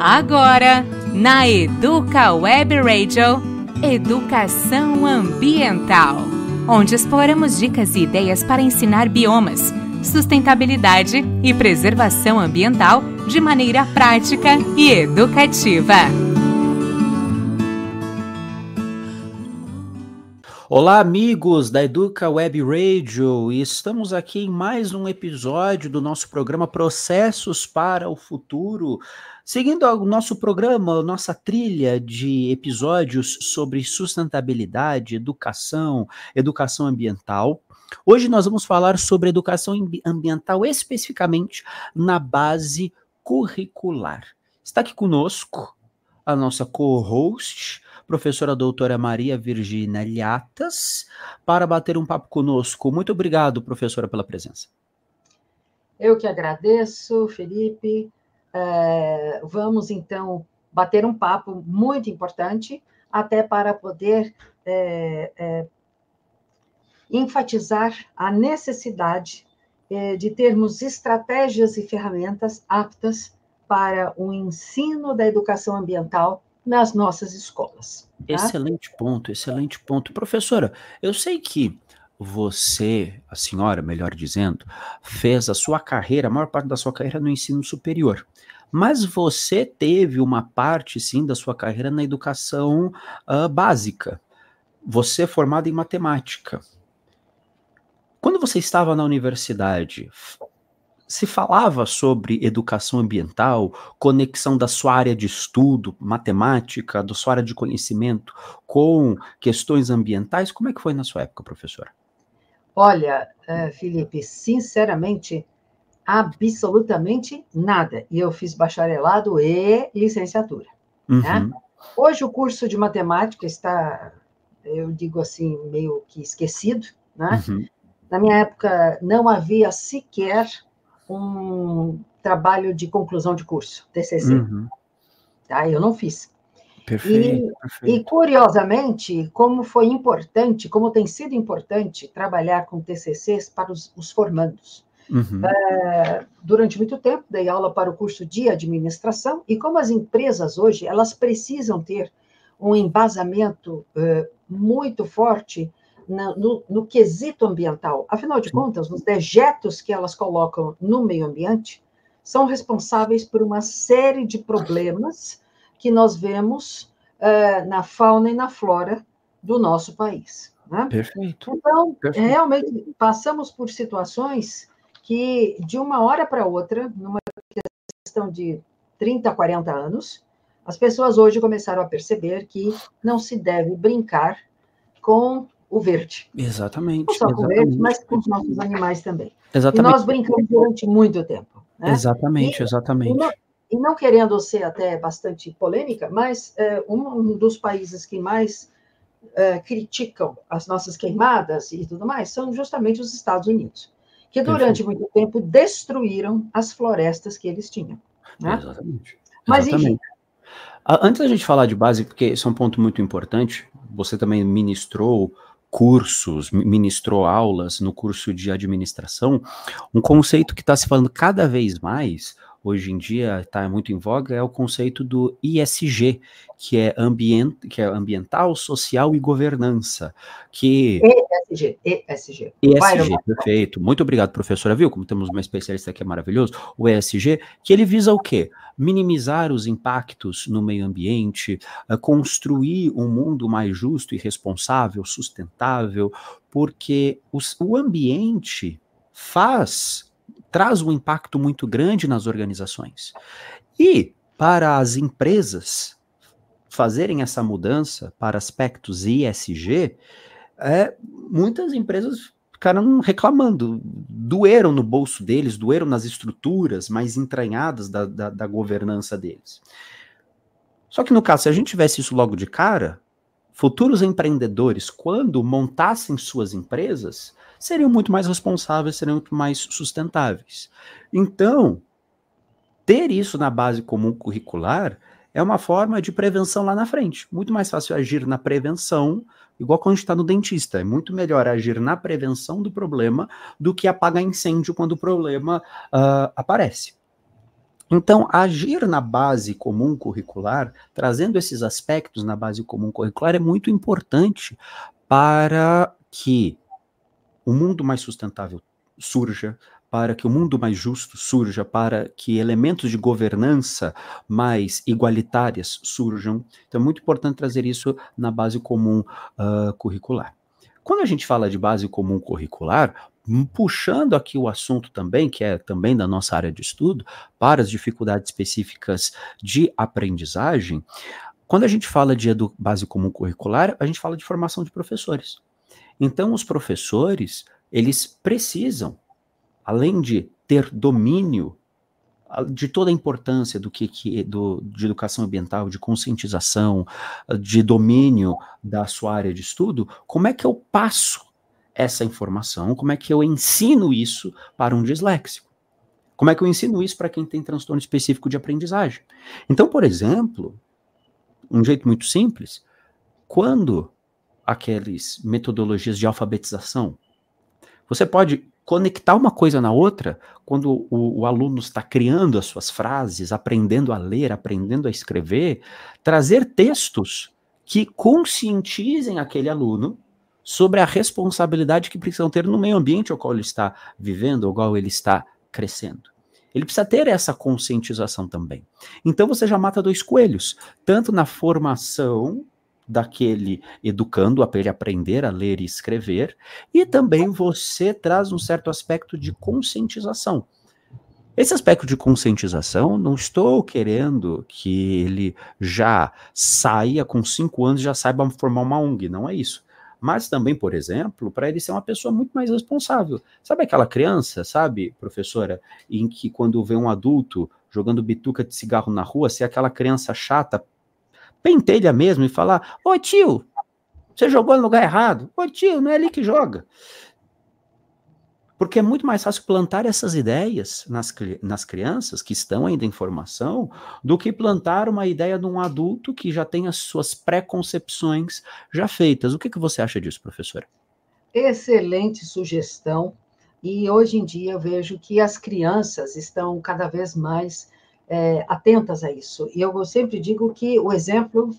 Agora, na Educa Web Radio, Educação Ambiental, onde exploramos dicas e ideias para ensinar biomas, sustentabilidade e preservação ambiental de maneira prática e educativa. Olá, amigos da Educa Web Radio, e estamos aqui em mais um episódio do nosso programa Processos para o Futuro, seguindo o nosso programa, nossa trilha de episódios sobre sustentabilidade, educação ambiental. Hoje nós vamos falar sobre educação ambiental especificamente na base curricular. Está aqui conosco a nossa co-host, professora doutora Maria Virgínia Liatas, para bater um papo conosco. Muito obrigado, professora, pela presença. Eu que agradeço, Felipe. Vamos, então, bater um papo muito importante, até para poder enfatizar a necessidade de termos estratégias e ferramentas aptas para o ensino da educação ambiental nas nossas escolas. Tá? Excelente ponto, excelente ponto. Professora, eu sei que você, a senhora, melhor dizendo, fez a sua carreira, a maior parte da sua carreira no ensino superior, mas você teve uma parte, sim, da sua carreira na educação básica. Você é formada em matemática. Quando você estava na universidade, se falava sobre educação ambiental, conexão da sua área de estudo, matemática, da sua área de conhecimento com questões ambientais? Como é que foi na sua época, professora? Olha, Felipe, sinceramente, absolutamente nada. E eu fiz bacharelado e licenciatura. Uhum. Né? Hoje o curso de matemática está, eu digo assim, meio que esquecido. Né? Uhum. Na minha época não havia sequer um trabalho de conclusão de curso, TCC. Uhum. Tá? Eu não fiz. Perfeito, e, curiosamente, como foi importante, como tem sido importante trabalhar com TCCs para os formandos. Uhum. Durante muito tempo, dei aula para o curso de administração, e como as empresas hoje, elas precisam ter um embasamento muito forte no quesito ambiental. Afinal de contas, os dejetos que elas colocam no meio ambiente são responsáveis por uma série de problemas que nós vemos na fauna e na flora do nosso país. Né? Perfeito. Então, Perfeito. realmente, passamos por situações que, de uma hora para outra, numa questão de 30, 40 anos, as pessoas hoje começaram a perceber que não se deve brincar com o verde. Exatamente. Não só com o verde, mas com os nossos animais também. Exatamente. E nós brincamos durante muito tempo. Né? Exatamente. E não querendo ser até bastante polêmica, mas um dos países que mais criticam as nossas queimadas e tudo mais são justamente os Estados Unidos, que durante muito tempo destruíram as florestas que eles tinham. Né? Exatamente. Mas, enfim. Antes da gente falar de base, porque esse é um ponto muito importante, você também ministrou cursos, ministrou aulas no curso de administração, um conceito que está se falando cada vez mais, hoje em dia está muito em voga, é o conceito do ISG, que é ambiental, social e governança. ESG, perfeito. Muito obrigado, professora. Viu como temos uma especialista aqui, é maravilhoso? O ESG, que ele visa o quê? Minimizar os impactos no meio ambiente, construir um mundo mais justo e responsável, sustentável, porque o ambiente traz um impacto muito grande nas organizações. E para as empresas fazerem essa mudança para aspectos ESG, muitas empresas ficaram reclamando, doeram no bolso deles, doeram nas estruturas mais entranhadas da governança deles. Só que no caso, se a gente tivesse isso logo de cara, futuros empreendedores, quando montassem suas empresas, seriam muito mais responsáveis, seriam muito mais sustentáveis. Então, ter isso na base comum curricular é uma forma de prevenção lá na frente. Muito mais fácil agir na prevenção, igual quando a gente está no dentista. É muito melhor agir na prevenção do problema do que apagar incêndio quando o problema aparece. Então, agir na base comum curricular, trazendo esses aspectos na base comum curricular, é muito importante para que o mundo mais sustentável surja, para que o mundo mais justo surja, para que elementos de governança mais igualitárias surjam. Então, é muito importante trazer isso na base comum curricular. Quando a gente fala de base comum curricular, puxando aqui o assunto também, que é também da nossa área de estudo, para as dificuldades específicas de aprendizagem, quando a gente fala de base comum curricular, a gente fala de formação de professores. Então, os professores, eles precisam, além de ter domínio de toda a importância de educação ambiental, de conscientização, de domínio da sua área de estudo, como é que eu passo essa informação, como é que eu ensino isso para um disléxico? Como é que eu ensino isso para quem tem transtorno específico de aprendizagem? Então, por exemplo, um jeito muito simples, quando aquelas metodologias de alfabetização, você pode conectar uma coisa na outra, quando o aluno está criando as suas frases, aprendendo a ler, aprendendo a escrever, trazer textos que conscientizem aquele aluno sobre a responsabilidade que precisam ter no meio ambiente ao qual ele está vivendo, ao qual ele está crescendo. Ele precisa ter essa conscientização também. Então você já mata dois coelhos, tanto na formação daquele educando a ele aprender a ler e escrever, e também você traz um certo aspecto de conscientização. Esse aspecto de conscientização, não estou querendo que ele já saia com 5 anos e já saiba formar uma ONG, não é isso. Mas também, por exemplo, para ele ser uma pessoa muito mais responsável. Sabe aquela criança, sabe, professora, em que quando vê um adulto jogando bituca de cigarro na rua, se é aquela criança chata, pentelha mesmo e falar: ô tio, você jogou no lugar errado. Ô tio, não é ali que joga. Porque é muito mais fácil plantar essas ideias nas crianças que estão ainda em formação do que plantar uma ideia de um adulto que já tem as suas pré-concepções já feitas. O que você acha disso, professora? Excelente sugestão. E hoje em dia eu vejo que as crianças estão cada vez mais atentas a isso. E eu sempre digo que o exemplo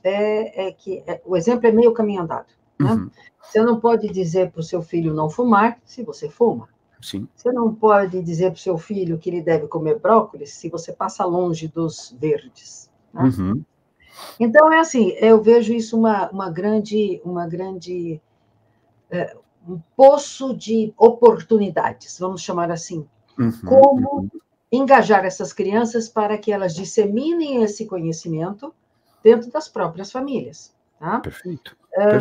o exemplo é meio caminho andado. Né? Uhum. Você não pode dizer para o seu filho não fumar se você fuma. Sim. Você não pode dizer para o seu filho que ele deve comer brócolis se você passa longe dos verdes. Né? Uhum. Então, é assim, eu vejo isso um poço de oportunidades, vamos chamar assim. Uhum. Como engajar essas crianças para que elas disseminem esse conhecimento dentro das próprias famílias. Tá? Perfeito.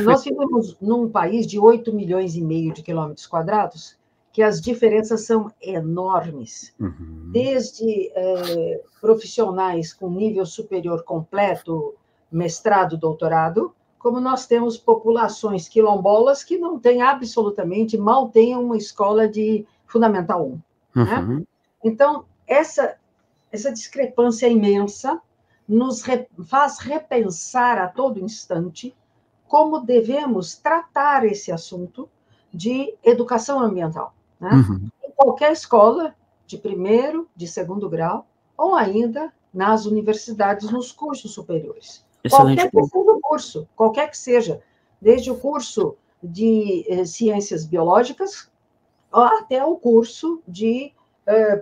Nós vivemos num país de 8 milhões e meio de quilômetros quadrados, que as diferenças são enormes. Uhum. Desde profissionais com nível superior completo, mestrado, doutorado, como nós temos populações quilombolas que não têm absolutamente, mal têm uma escola de Fundamental 1. Uhum. Né? Então, essa discrepância imensa nos faz repensar a todo instante como devemos tratar esse assunto de educação ambiental. Né? Uhum. Em qualquer escola, de primeiro, de segundo grau, ou ainda nas universidades, nos cursos superiores. Excelente. Qualquer que seja o curso, qualquer que seja, desde o curso de ciências biológicas até o curso de,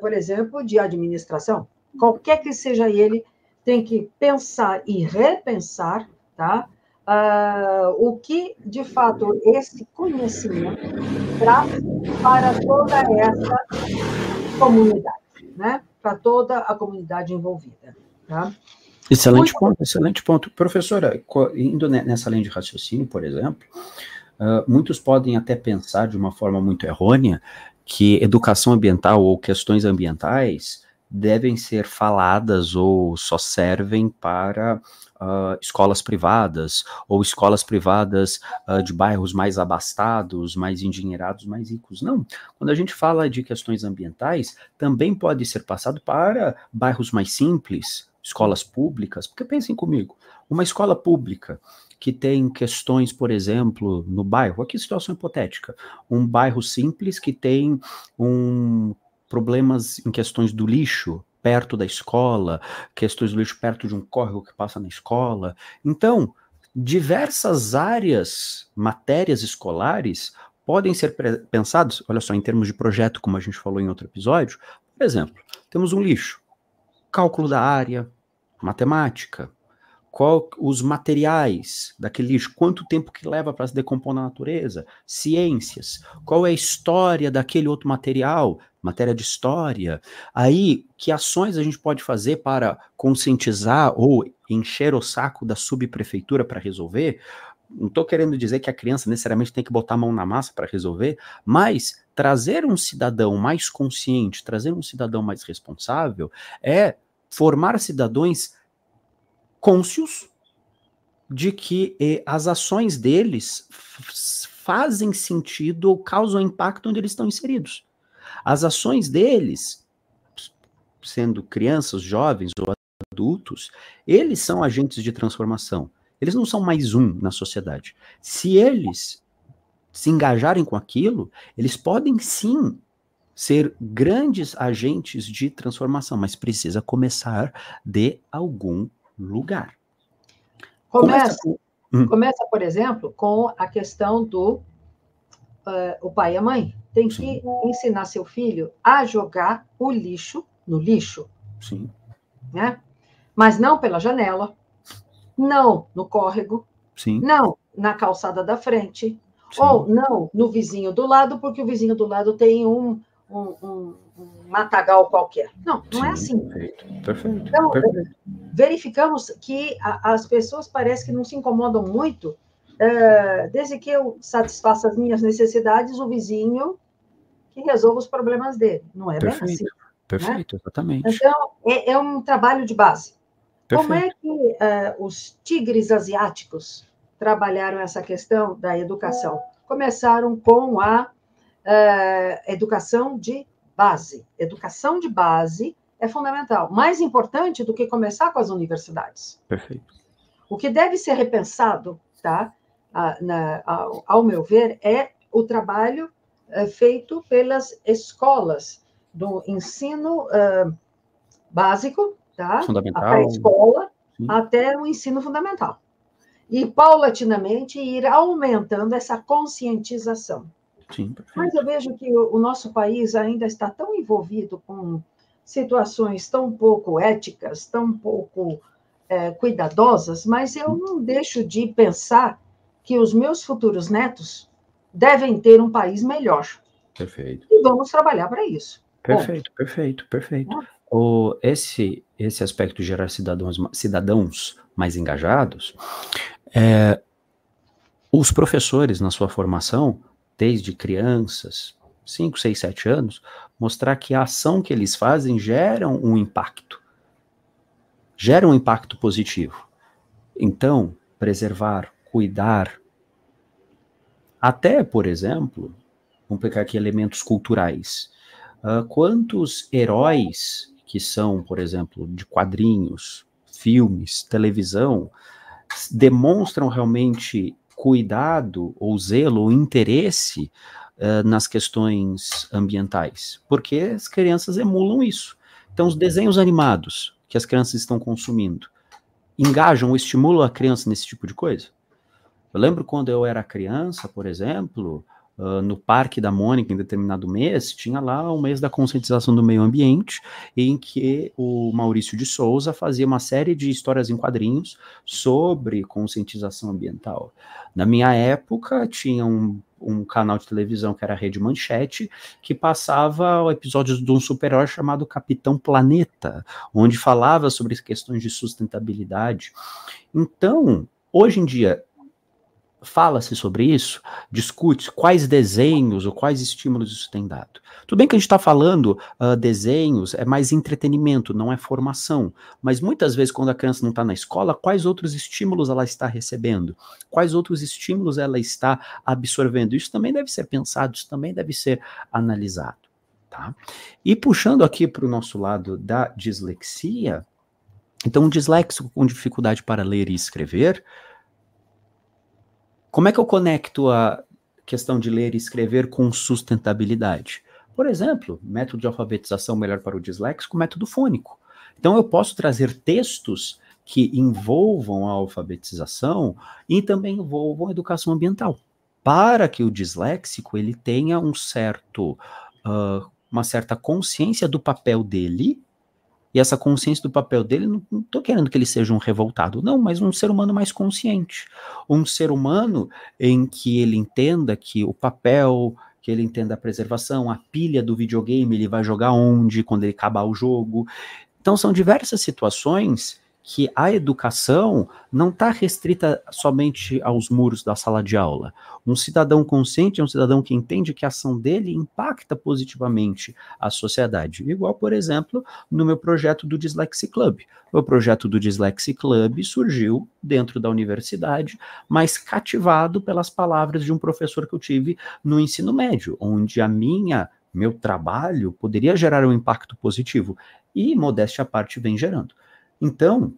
por exemplo, de administração. Qualquer que seja ele, tem que pensar e repensar, tá? O que, de fato, esse conhecimento traz para toda essa comunidade, né? Para toda a comunidade envolvida. Tá? Excelente ponto, excelente ponto. Professora, indo nessa linha de raciocínio, por exemplo, muitos podem até pensar de uma forma muito errônea que educação ambiental ou questões ambientais devem ser faladas ou só servem para escolas privadas ou escolas privadas de bairros mais abastados, mais endinheirados, mais ricos. Não, quando a gente fala de questões ambientais, também pode ser passado para bairros mais simples, escolas públicas, porque pensem comigo, uma escola pública que tem questões, por exemplo, no bairro, aqui situação hipotética, um bairro simples que tem problemas em questões do lixo, perto da escola, questões do lixo perto de um córrego que passa na escola. Então, diversas áreas, matérias escolares podem ser pensados, olha só, em termos de projeto, como a gente falou em outro episódio. Por exemplo, temos um lixo, cálculo da área, matemática, qual os materiais daquele lixo, quanto tempo que leva para se decompor na natureza, ciências, qual é a história daquele outro material, matéria de história. Aí, que ações a gente pode fazer para conscientizar ou encher o saco da subprefeitura para resolver? Não estou querendo dizer que a criança necessariamente tem que botar a mão na massa para resolver, mas trazer um cidadão mais consciente, trazer um cidadão mais responsável, é formar cidadãos cônscios de que as ações deles fazem sentido ou causam impacto onde eles estão inseridos. As ações deles, sendo crianças, jovens ou adultos, eles são agentes de transformação. Eles não são mais um na sociedade. Se eles se engajarem com aquilo, eles podem sim ser grandes agentes de transformação, mas precisa começar de algum lugar. Começa, por exemplo, com a questão do o pai e a mãe. Tem que ensinar seu filho a jogar o lixo no lixo. Sim. Né? Mas não pela janela, não no córrego, sim. Não na calçada da frente, sim. Ou não no vizinho do lado, porque o vizinho do lado tem um matagal qualquer. Não é assim. Perfeito. Então, verificamos que as pessoas parecem que não se incomodam muito, desde que eu satisfaça as minhas necessidades, o vizinho que resolva os problemas dele. Não é bem assim. Perfeito, né? Exatamente. Então, é um trabalho de base. Perfeito. Como é que os tigres asiáticos trabalharam essa questão da educação? Começaram com a educação de base. Educação de base é fundamental. Mais importante do que começar com as universidades. Perfeito. O que deve ser repensado, tá, ao meu ver, é o trabalho feito pelas escolas do ensino básico, tá, a pré-escola, até o ensino fundamental. E, paulatinamente, ir aumentando essa conscientização. Sim, mas eu vejo que o nosso país ainda está tão envolvido com situações tão pouco éticas, tão pouco cuidadosas, mas eu não deixo de pensar que os meus futuros netos devem ter um país melhor. Perfeito. E vamos trabalhar para isso. Perfeito. Esse aspecto de gerar cidadãos mais engajados, os professores, na sua formação, desde crianças, 5, 6, 7 anos, mostrar que a ação que eles fazem gera um impacto positivo. Então, preservar, cuidar, até, por exemplo, vamos pegar aqui elementos culturais. Quantos heróis que são, por exemplo, de quadrinhos, filmes, televisão, demonstram realmente cuidado, ou zelo, ou interesse nas questões ambientais? Porque as crianças emulam isso. Então, os desenhos animados que as crianças estão consumindo engajam ou estimulam a criança nesse tipo de coisa? Eu lembro quando eu era criança, por exemplo, no Parque da Mônica, em determinado mês, tinha lá o mês da conscientização do meio ambiente, em que o Maurício de Souza fazia uma série de histórias em quadrinhos sobre conscientização ambiental. Na minha época, tinha um canal de televisão que era a Rede Manchete, que passava episódios de um super-herói chamado Capitão Planeta, onde falava sobre questões de sustentabilidade. Então, hoje em dia, fala-se sobre isso, discute quais desenhos ou quais estímulos isso tem dado. Tudo bem que a gente está falando desenhos, é mais entretenimento, não é formação, mas muitas vezes quando a criança não está na escola, quais outros estímulos ela está recebendo? Quais outros estímulos ela está absorvendo? Isso também deve ser pensado, isso também deve ser analisado. Tá? E puxando aqui para o nosso lado da dislexia, então um disléxico com dificuldade para ler e escrever, como é que eu conecto a questão de ler e escrever com sustentabilidade? Por exemplo, método de alfabetização melhor para o disléxico, método fônico. Então, eu posso trazer textos que envolvam a alfabetização e também envolvam a educação ambiental, para que o disléxico ele tenha uma certa consciência do papel dele. E essa consciência do papel dele, não estou querendo que ele seja um revoltado, não, mas um ser humano mais consciente. Um ser humano em que ele entenda que o papel, que ele entenda a preservação, a pilha do videogame, ele vai jogar onde, quando ele acabar o jogo. Então, são diversas situações que a educação não está restrita somente aos muros da sala de aula. Um cidadão consciente é um cidadão que entende que a ação dele impacta positivamente a sociedade. Igual, por exemplo, no meu projeto do Dyslexia Club. O projeto do Dyslexia Club surgiu dentro da universidade, mas cativado pelas palavras de um professor que eu tive no ensino médio, onde meu trabalho poderia gerar um impacto positivo. E, modéstia à parte, vem gerando. Então,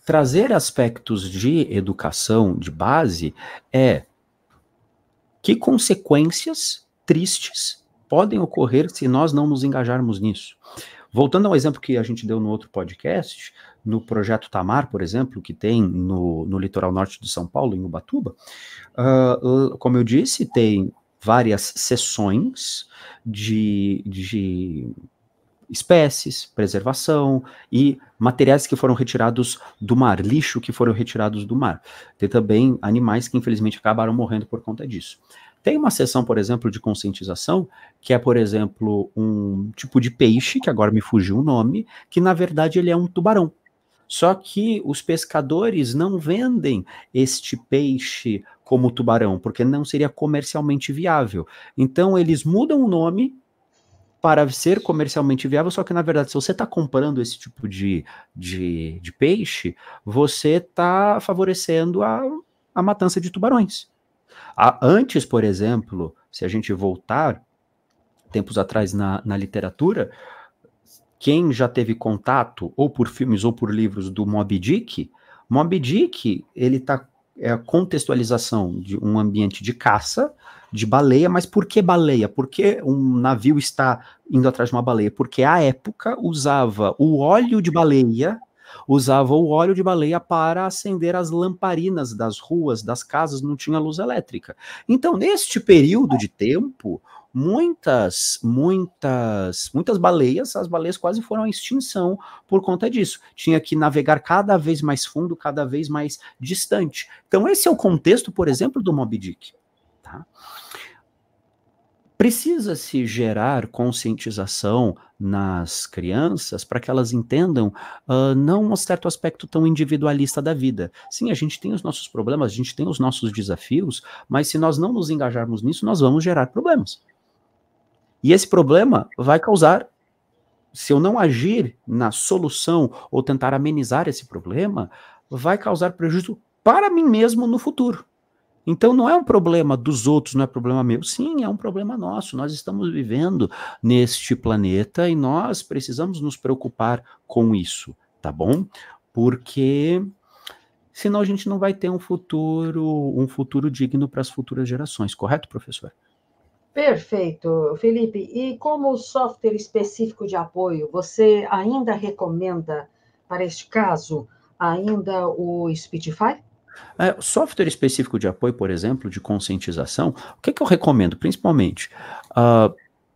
trazer aspectos de educação de base que consequências tristes podem ocorrer se nós não nos engajarmos nisso. Voltando ao exemplo que a gente deu no outro podcast, no projeto Tamar, por exemplo, que tem no litoral norte de São Paulo, em Ubatuba, como eu disse, tem várias sessões de espécies, preservação e materiais que foram retirados do mar, lixo que foram retirados do mar. Tem também animais que infelizmente acabaram morrendo por conta disso. Tem uma seção, por exemplo, de conscientização, que é, por exemplo, um tipo de peixe, que agora me fugiu o nome, que na verdade ele é um tubarão. Só que os pescadores não vendem este peixe como tubarão, porque não seria comercialmente viável. Então eles mudam o nome para ser comercialmente viável, só que na verdade, se você está comprando esse tipo de peixe, você está favorecendo a matança de tubarões. Antes, por exemplo, se a gente voltar tempos atrás na literatura, quem já teve contato, ou por filmes ou por livros, do Moby Dick, ele está a contextualização de um ambiente de caça, de baleia, mas por que baleia? Por que um navio está indo atrás de uma baleia? Porque à época usava o óleo de baleia para acender as lamparinas das ruas, das casas, não tinha luz elétrica. Então, neste período de tempo, muitas baleias, as baleias quase foram à extinção por conta disso. Tinha que navegar cada vez mais fundo, cada vez mais distante. Então, esse é o contexto, por exemplo, do Moby Dick. Tá? Precisa-se gerar conscientização nas crianças para que elas entendam não um certo aspecto tão individualista da vida. Sim, a gente tem os nossos problemas, a gente tem os nossos desafios, mas se nós não nos engajarmos nisso, nós vamos gerar problemas. E esse problema vai causar, se eu não agir na solução ou tentar amenizar esse problema, vai causar prejuízo para mim mesmo no futuro. Então não é um problema dos outros, não é problema meu. Sim, é um problema nosso. Nós estamos vivendo neste planeta e nós precisamos nos preocupar com isso, tá bom? Porque senão a gente não vai ter um futuro digno para as futuras gerações, correto, professor? Perfeito, Felipe. E como software específico de apoio, você ainda recomenda, para este caso, ainda o Speechify? Software específico de apoio, por exemplo, de conscientização, o que eu recomendo, principalmente?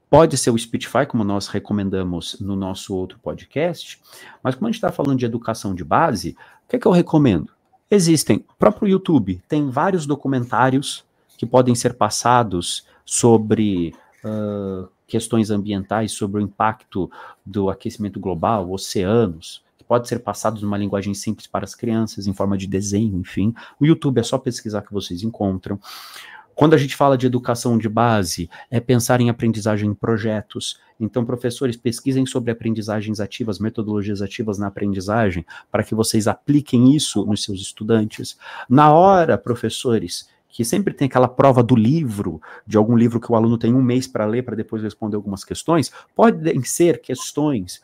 Pode ser o Speechify, como nós recomendamos no nosso outro podcast, mas como a gente está falando de educação de base, o que eu recomendo? Existem, o próprio YouTube tem vários documentários que podem ser passados sobre questões ambientais, sobre o impacto do aquecimento global, oceanos, que pode ser passado numa linguagem simples para as crianças, em forma de desenho, enfim. O YouTube é só pesquisar que vocês encontram. Quando a gente fala de educação de base, é pensar em aprendizagem em projetos. Então, professores, pesquisem sobre aprendizagens ativas, metodologias ativas na aprendizagem, para que vocês apliquem isso nos seus estudantes. Na hora, professores, que sempre tem aquela prova do livro, de algum livro que o aluno tem um mês para ler, para depois responder algumas questões, podem ser questões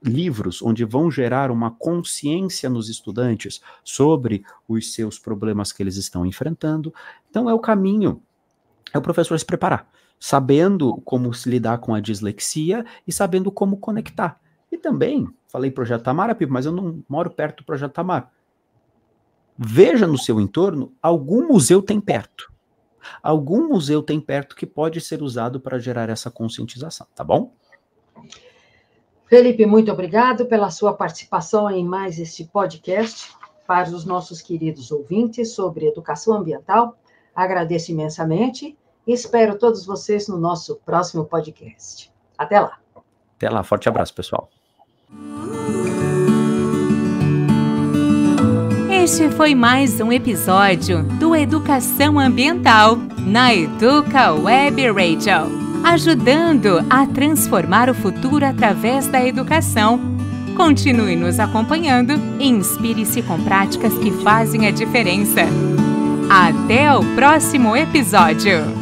livros onde vão gerar uma consciência nos estudantes sobre os seus problemas que eles estão enfrentando. Então é o caminho, é o professor se preparar. sabendo como se lidar com a dislexia e sabendo como conectar. E também, falei Projeto Tamara, Pipo, mas eu não moro perto do Projeto Tamara. Veja no seu entorno, algum museu tem perto. Algum museu tem perto que pode ser usado para gerar essa conscientização, tá bom? Felipe, muito obrigado pela sua participação em mais este podcast para os nossos queridos ouvintes sobre educação ambiental. Agradeço imensamente e espero todos vocês no nosso próximo podcast. Até lá. Até lá, forte abraço, pessoal. Este foi mais um episódio do Educação Ambiental na Educa Web Radio, ajudando a transformar o futuro através da educação. Continue nos acompanhando e inspire-se com práticas que fazem a diferença. Até o próximo episódio!